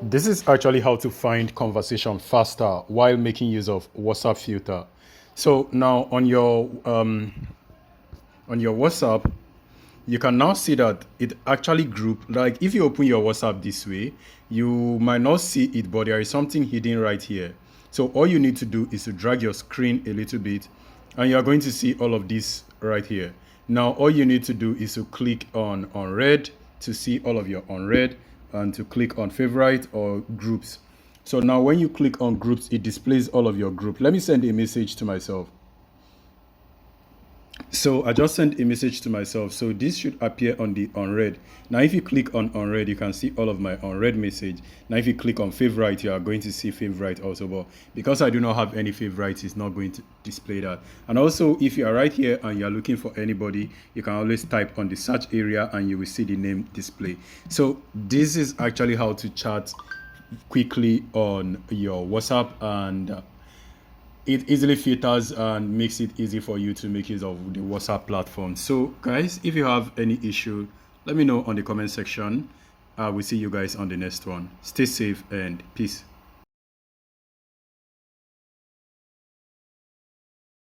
This is actually how to find conversation faster while making use of WhatsApp filter. So now on your WhatsApp, you can now see that it actually group. Like if you open your WhatsApp this way, you might not see it, but there is something hidden right here. So all you need to do is to drag your screen a little bit, and you are going to see all of this right here. Now all you need to do is to click on unread to see all of your unread, and to click on favorite or groups. So now when you click on groups, it displays all of your group. Let me send a message to myself. So I just sent a message to myself. So this should appear on the unread. Now, if you click on unread, you can see all of my unread message. Now, if you click on favorite, you are going to see favorite also. But because I do not have any favorites, it's not going to display that. And also, if you are right here and you are looking for anybody, you can always type on the search area and you will see the name display. So this is actually how to chat quickly on your WhatsApp, and it easily filters and makes it easy for you to make use of the WhatsApp platform. So guys, if you have any issue, let me know on the comment section. I will see you guys on the next one. Stay safe and peace.